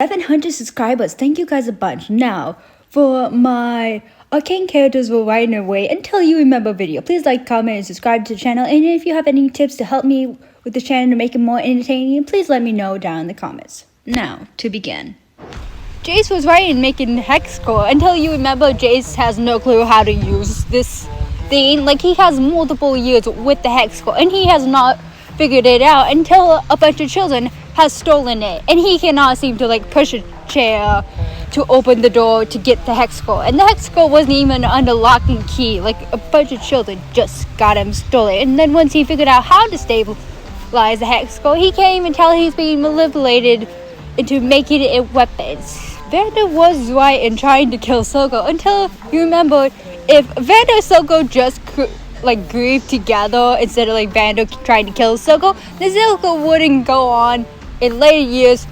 700 subscribers. Thank you guys a bunch. Now, for my Arcane characters will right away until you remember video. Please like, comment, and subscribe to the channel. And if you have any tips to help me with the channel to make it more entertaining, please let me know down in the comments. Now, to begin. Jayce was right in making hexcore until you remember Jayce has no clue how to use this thing. Like, he has multiple years with the hexcore and he has not figured it out until a bunch of children has stolen it, and he cannot seem to push a chair to open the door to get the hexcore, and the hexcore wasn't even under lock and key. A bunch of children just got him stolen, and then once he figured out how to stabilize the hexcore, he can't even tell he's being manipulated into making it weapons. Vander was right in trying to kill Silco until you remember if Vander and Silco just grieved together instead of Vander trying to kill Silco, the Silco wouldn't go on in later years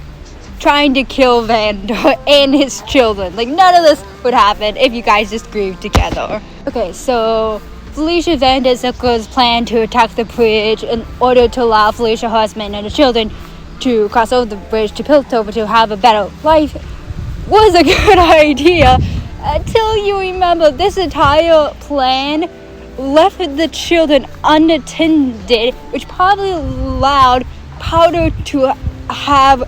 trying to kill Vander and his children. None of this would happen if you guys just grieved together. Okay, so Felicia, Vander, and Silco's plan to attack the bridge in order to allow Felicia's husband and the children to cross over the bridge to Piltover to have a better life was a good idea until you remember this entire plan left the children unattended, which probably allowed Powder to have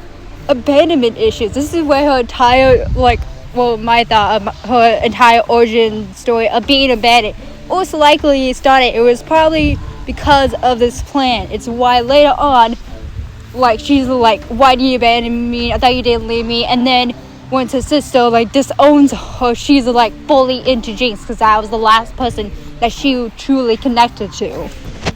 abandonment issues. This is where her entire her entire origin story of being abandoned most likely started. It was probably because of this plan. It's why later on she's why do you abandon me? I thought you didn't leave me. And then once her sister disowns her, she's fully into Jayce because that was the last person that she truly connected to.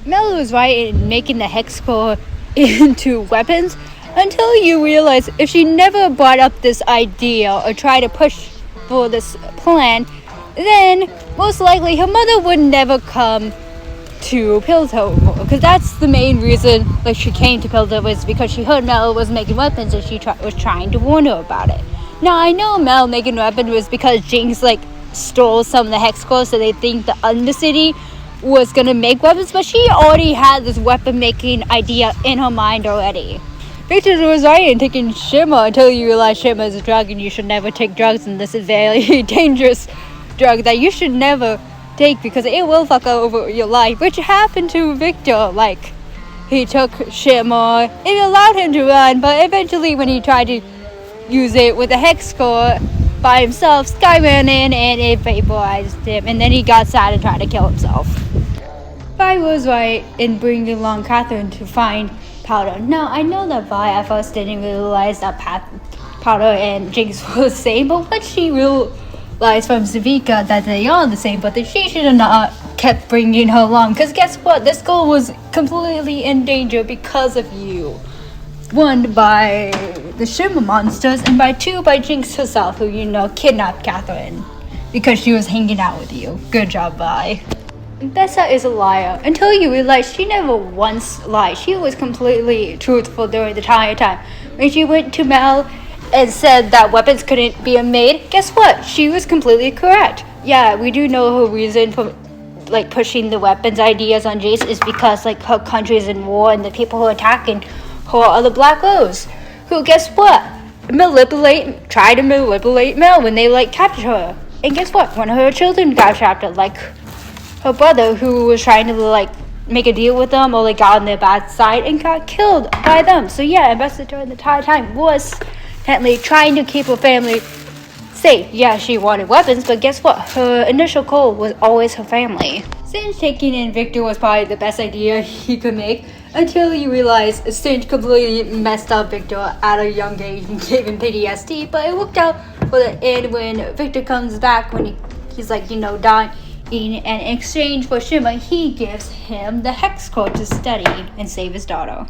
Mel was right in making the hexcore into weapons until you realize if she never brought up this idea or tried to push for this plan, then most likely her mother would never come to Piltover, because that's the main reason she came to Piltover, is because she heard Mel was making weapons and she was trying to warn her about it. Now I know Mel making weapons was because Jinx stole some of the hexcore, so they think the Undercity was gonna make weapons, but she already had this weapon making idea in her mind already. Viktor was right in taking shimmer until you realize shimmer is a drug and you should never take drugs, and this is a very dangerous drug that you should never take because it will fuck over your life, which happened to Viktor. He took shimmer, it allowed him to run, but eventually when he tried to use it with a hexcore by himself, Sky ran in and it vaporized him, and then he got sad and tried to kill himself. Vi was right in bringing along Catherine to find Powder. Now, I know that Vi at first didn't realize that Powder and Jinx were the same, but once she realized from Zavika that they are the same, but that she should have not kept bringing her along, because guess what? This girl was completely in danger because of you. 1, by the shimmer monsters, and 2, by Jinx herself, who kidnapped Catherine because she was hanging out with you. Good job, Vi. Ambessa is a liar until you realize she never once lied. She was completely truthful during the entire time. When she went to Mel and said that weapons couldn't be made, guess what? She was completely correct. Yeah, we do know her reason for pushing the weapons ideas on Jayce is because her country's in war and the people who are attacking her are the Black Rose, who, guess what? Tried to manipulate Mel when they captured her. And guess what? One of her children got trapped, her brother, who was trying to make a deal with them or got on their bad side and got killed by them. So yeah, Ambessa during the entire time was apparently trying to keep her family safe. Yeah, she wanted weapons, but guess what? Her initial goal was always her family. Singe taking in Viktor was probably the best idea he could make until you realize Singe completely messed up Viktor at a young age and gave him PTSD, but it worked out for the end when Viktor comes back when he's dying. And in exchange for shimmer, he gives him the hexcore to study and save his daughter.